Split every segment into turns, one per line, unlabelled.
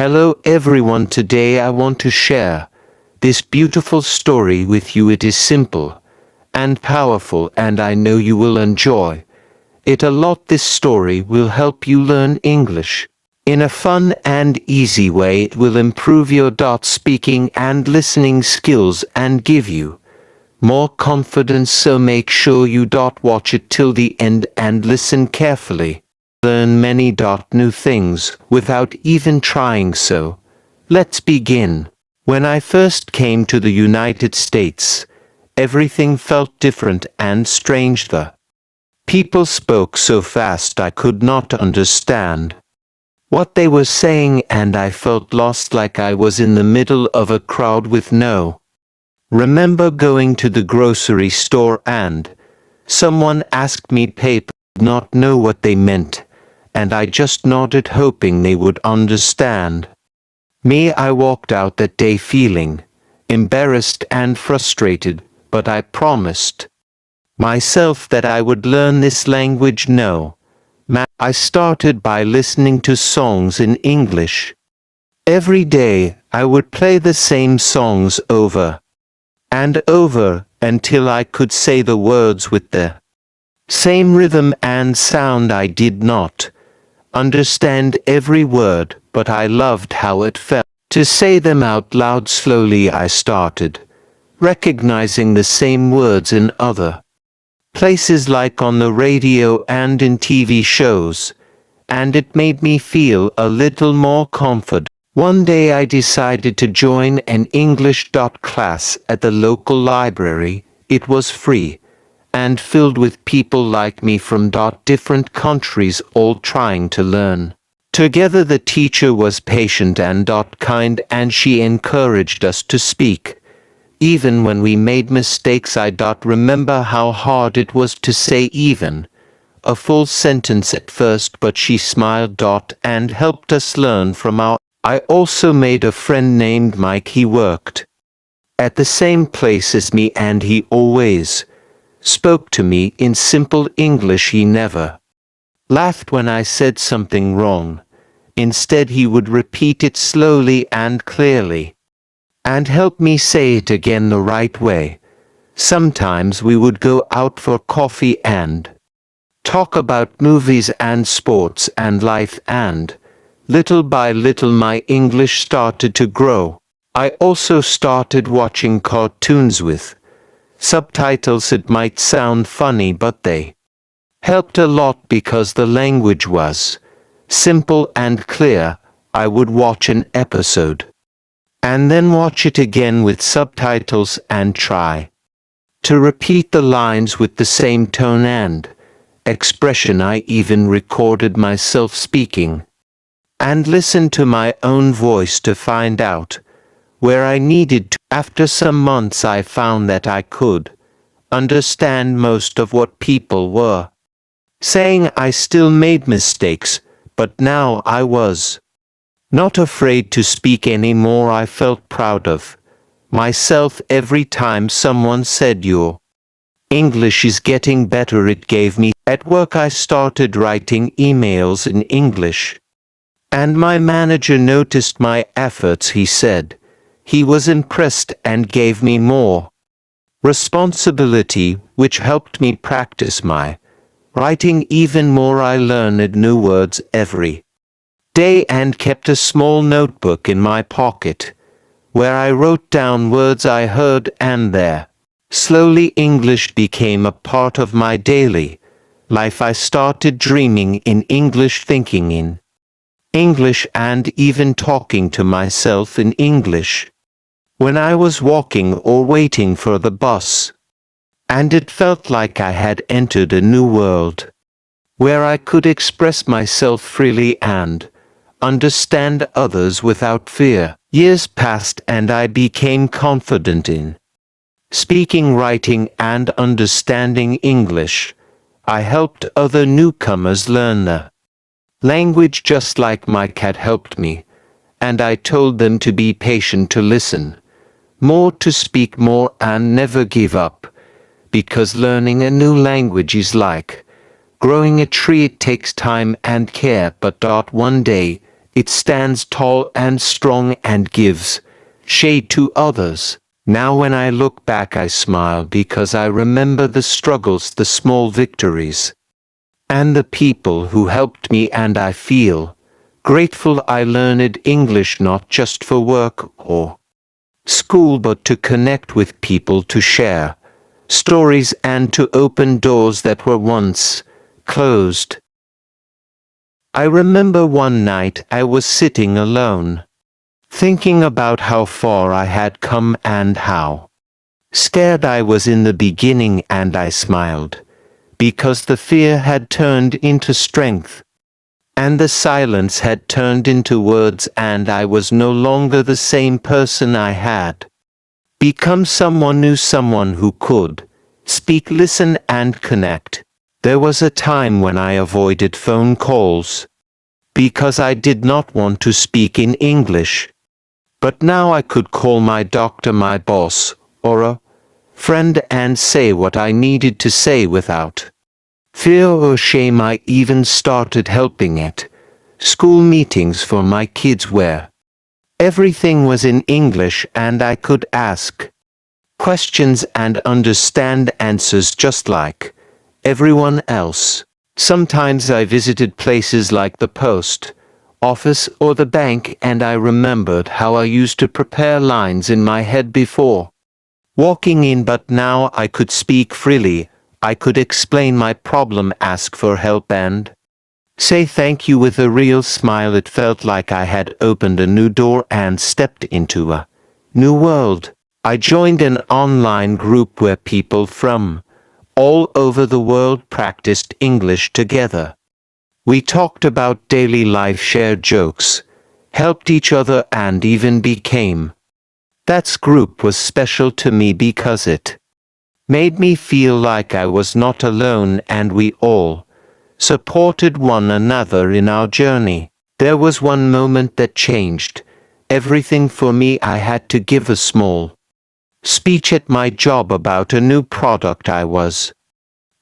Hello everyone, today I want to share this beautiful story with you. It is simple and powerful and I know you will enjoy it a lot. This story will help you learn English in a fun and easy way. It will improve your speaking and listening skills and give you more confidence, so make sure you watch it till the end and listen carefully. Learn many new things without even trying, so let's begin. When I first came to the United States, everything felt different and strange. The people spoke so fast I could not understand what they were saying, and I felt lost, like I was in the middle of a crowd with no. Remember going to the grocery store and someone asked me paper, did not know what they meant, and I just nodded hoping they would understand me. I walked out that day feeling embarrassed and frustrated, but I promised myself that I would learn this language. I started by listening to songs in English. Every day I would play the same songs over and over until I could say the words with the same rhythm and sound. I did not understand every word, but I loved how it felt to say them out loud. Slowly I started recognizing the same words in other places, like on the radio and in TV shows, and it made me feel a little more confident. One day I decided to join an English class at the local library. It was free and filled with people like me from different countries, all trying to learn together. The teacher was patient and kind, and she encouraged us to speak even when we made mistakes. I remember how hard it was to say even a full sentence at first, but she smiled and helped us learn from our. I also made a friend named Mike. He worked at the same place as me, and he always spoke to me in simple English. He never laughed when I said something wrong. Instead, he would repeat it slowly and clearly and help me say it again the right way. Sometimes we would go out for coffee and talk about movies and sports and life, and little by little my English started to grow. I also started watching cartoons with subtitles. It might sound funny, but they helped a lot because the language was simple and clear. I would watch an episode and then watch it again with subtitles and try to repeat the lines with the same tone and expression. I even recorded myself speaking and listened to my own voice to find out where I needed to. After some months I found that I could understand most of what people were saying. I still made mistakes, but now I was not afraid to speak anymore. I felt proud of myself every time someone said, "Your English is getting better." It gave me. At work I started writing emails in English, and my manager noticed my efforts. He said he was impressed and gave me more responsibility, which helped me practice my writing even more. I learned new words every day and kept a small notebook in my pocket where I wrote down words I heard, and there slowly English became a part of my daily life. I started dreaming in English, thinking in English, and even talking to myself in English when I was walking or waiting for the bus. And it felt like I had entered a new world where I could express myself freely and understand others without fear. Years passed and I became confident in speaking, writing, and understanding English. I helped other newcomers learn the language just like Mike had helped me, and I told them to be patient, to listen more, to speak more, and never give up, because learning a new language is like growing a tree. It takes time and care, but one day It stands tall and strong and gives shade to others. Now when I look back I smile because I remember the struggles, the small victories, and the people who helped me, and I feel grateful I learned English not just for work or school but to connect with people, to share stories and to open doors that were once closed. I remember one night I was sitting alone, thinking about how far I had come and how scared I was in the beginning, and I smiled, because the fear had turned into strength, and the silence had turned into words, and I was no longer the same person. I had become someone new, someone who could speak, listen, and connect. There was a time when I avoided phone calls because I did not want to speak in English. But now I could call my doctor, my boss, or a friend and say what I needed to say without fear or shame. I even started helping at school meetings for my kids where everything was in English and I could ask questions and understand answers just like everyone else. Sometimes I visited places like the post office or the bank, and I remembered how I used to prepare lines in my head before walking in, but now I could speak freely. I could explain my problem, ask for help, and say thank you with a real smile. It felt like I had opened a new door and stepped into a new world. I joined an online group where people from all over the world practiced English together. We talked about daily life, shared jokes, helped each other, and even became. That group was special to me because it made me feel like I was not alone, and we all supported one another in our journey. There was one moment that changed everything for me. I had to give a small speech at my job about a new product. I was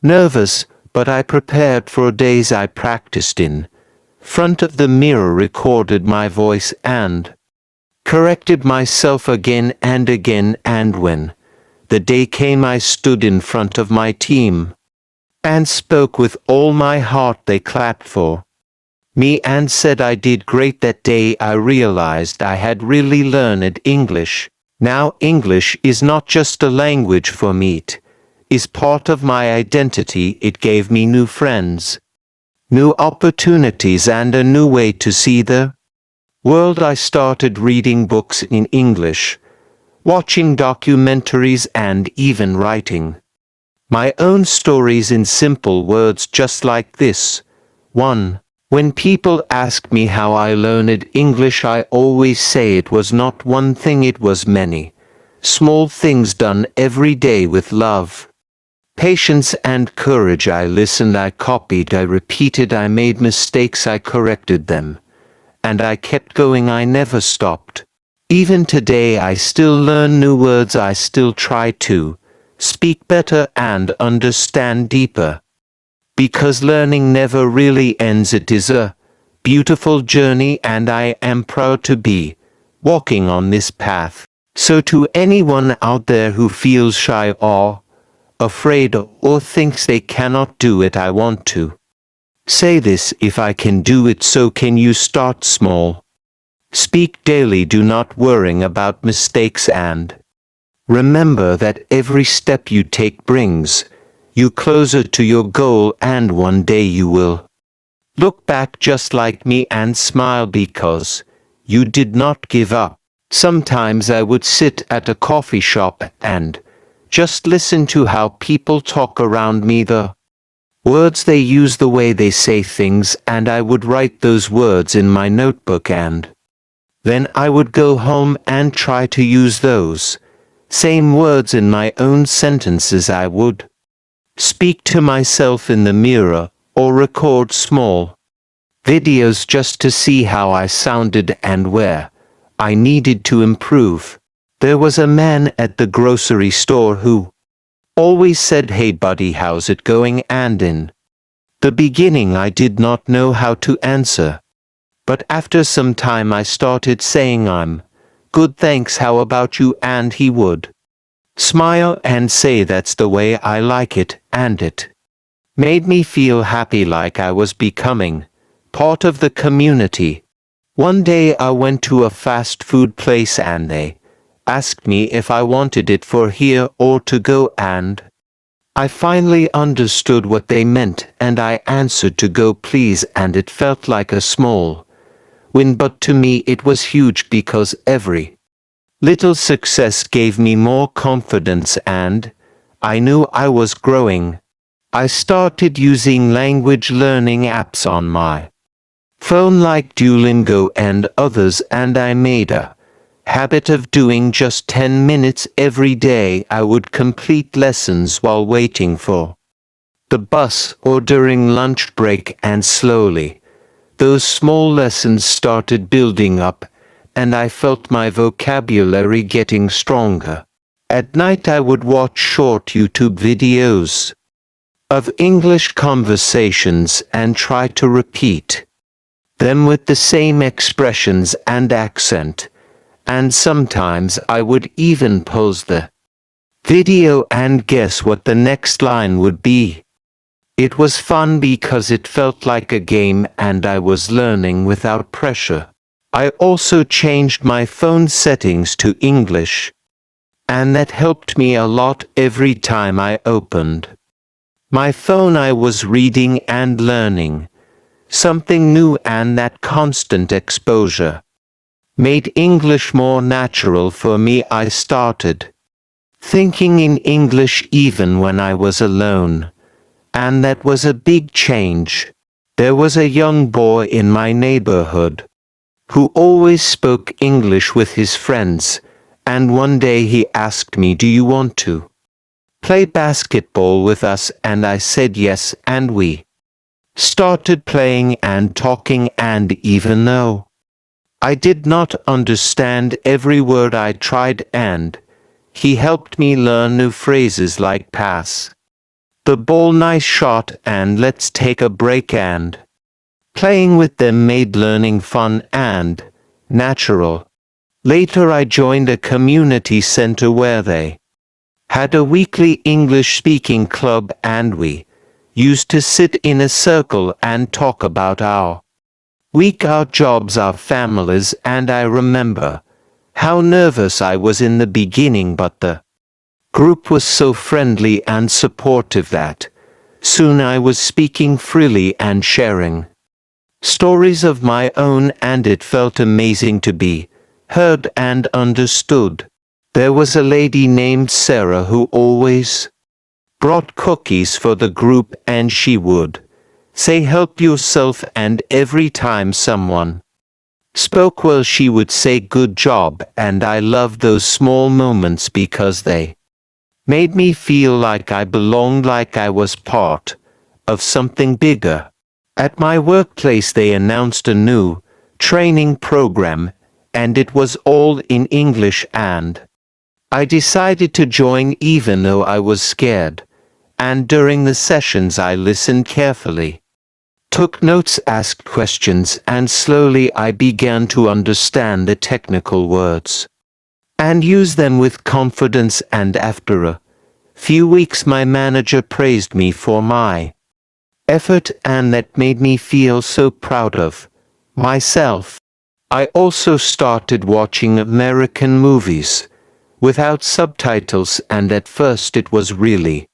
nervous, but I prepared for days. I practiced in front of the mirror, recorded my voice, and corrected myself again and again. And when the day came, I stood in front of my team and spoke with all my heart. They clapped for me and said I did great. That day I realized I had really learned English. Now English is not just a language for me, it is part of my identity. It gave me new friends, new opportunities, and a new way to see the world. I started reading books in English, watching documentaries, and even writing my own stories in simple words just like this. 1. When people ask me how I learned English, I always say it was not one thing, it was many small things done every day with love, patience, and courage. I listened, I copied, I repeated, I made mistakes, I corrected them, and I kept going. I never stopped. Even today I still learn new words. I still try to speak better and understand deeper, because learning never really ends. It is a beautiful journey, and I am proud to be walking on this path. So to anyone out there who feels shy or afraid or thinks they cannot do it, I want to say this: if I can do it, so can you. Start small. Speak daily. Do not worry about mistakes, and remember that every step you take brings you closer to your goal, and one day you will look back just like me and smile because you did not give up. Sometimes I would sit at a coffee shop and just listen to how people talk around me, the words they use, the way they say things, and I would write those words in my notebook, and then I would go home and try to use those same words in my own sentences. I would speak to myself in the mirror or record small videos just to see how I sounded and where I needed to improve. There was a man at the grocery store who always said, "Hey buddy, how's it going?" And in the beginning I did not know how to answer, But after some time I started saying I'm good, thanks, how about you, and he would smile and say that's the way I like it, and it made me feel happy, like I was becoming part of the community. One day I went to a fast food place and they asked me if I wanted it for here or to go, and I finally understood what they meant and I answered to go please, and it felt like a small win, but to me it was huge because every little success gave me more confidence and I knew I was growing. I started using language learning apps on my phone like Duolingo and others, and I made a habit of doing just 10 minutes every day. I would complete lessons while waiting for the bus or during lunch break, and slowly those small lessons started building up and I felt my vocabulary getting stronger. At night I would watch short YouTube videos of English conversations and try to repeat them with the same expressions and accent, and sometimes I would even pause the video and guess what the next line would be. It was fun because it felt like a game and I was learning without pressure. I also changed my phone settings to English, and that helped me a lot. Every time I opened my phone I was reading and learning something new, and that constant exposure made English more natural for me. I started thinking in English even when I was alone, and that was a big change. There was a young boy in my neighborhood who always spoke English with his friends, and one day he asked me, "Do you want to play basketball with us?" And I said yes, and we started playing and talking, and even though I did not understand every word I tried, and he helped me learn new phrases like pass the ball, nice shot, and let's take a break, and playing with them made learning fun and natural. Later I joined a community center where they had a weekly English speaking club, and we used to sit in a circle and talk about our week, our jobs, our families, and I remember how nervous I was in the beginning, but the group was so friendly and supportive that soon I was speaking freely and sharing stories of my own, and it felt amazing to be heard and understood. There was a lady named Sarah who always brought cookies for the group, and she would say help yourself, and every time someone spoke well she would say good job, and I loved those small moments because they made me feel like I belonged, like I was part of something bigger. At my workplace they announced a new training program, and it was all in English, and I decided to join even though I was scared. And during the sessions I listened carefully, took notes, asked questions, and slowly I began to understand the technical words and use them with confidence. And after a few weeks my manager praised me for my effort, and that made me feel so proud of myself. I also started watching American movies without subtitles, and at first it was really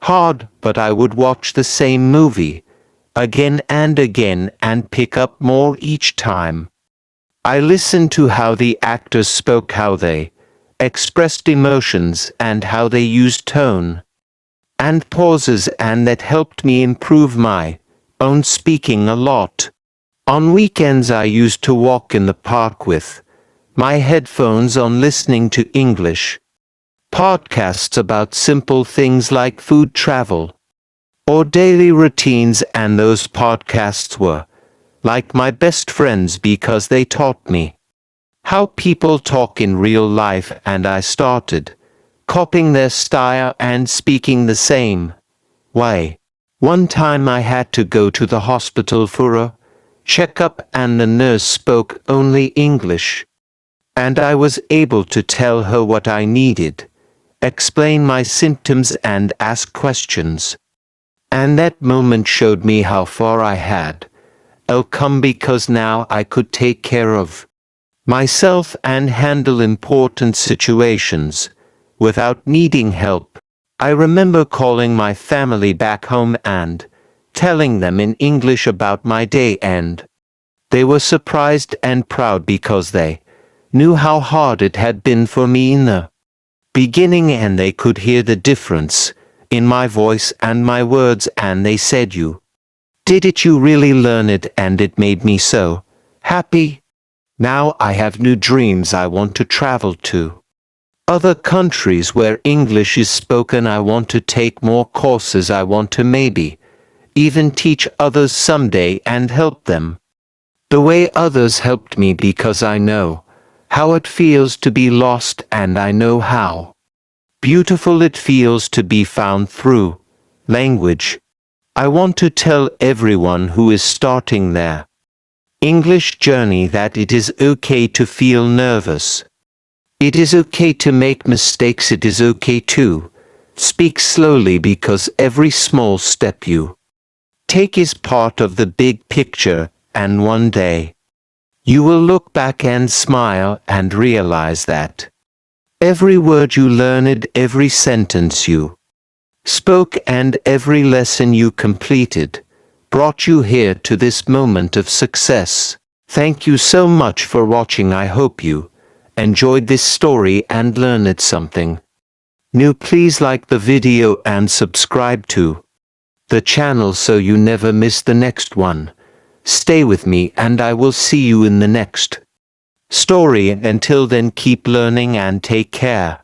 hard, but I would watch the same movie again and again and pick up more each time. I listened to how the actors spoke, how they expressed emotions, and how they used tone and pauses, and that helped me improve my own speaking a lot. On weekends I used to walk in the park with my headphones on, listening to English podcasts about simple things like food, travel, or daily routines, and those podcasts were like my best friends because they taught me how people talk in real life, and I started copying their style and speaking the same way. One time I had to go to the hospital for a checkup and the nurse spoke only English. And I was able to tell her what I needed, explain my symptoms and ask questions. And that moment showed me how far I had come because now I could take care of myself and handle important situations without needing help. I remember calling my family back home and telling them in English about my day, and they were surprised and proud because they knew how hard it had been for me in the beginning, and they could hear the difference in my voice and my words, and they said, "You did it, you really learned it," and it made me so happy. Now I have new dreams. I want to travel to other countries where English is spoken. I want to take more courses. I want to maybe even teach others someday and help them the way others helped me, because I know how it feels to be lost, and I know how beautiful it feels to be found through language. I want to tell everyone who is starting their English journey that it is okay to feel nervous. It is okay to make mistakes. It is okay to speak slowly, because every small step you take is part of the big picture, and one day you will look back and smile and realize that every word you learned, every sentence you spoke, and every lesson you completed brought you here to this moment of success. Thank you so much for watching. I hope you enjoyed this story and learned something new. Please like the video and subscribe to the channel so you never miss the next one. Stay with me and I will see you in the next story. Until then, keep learning and take care.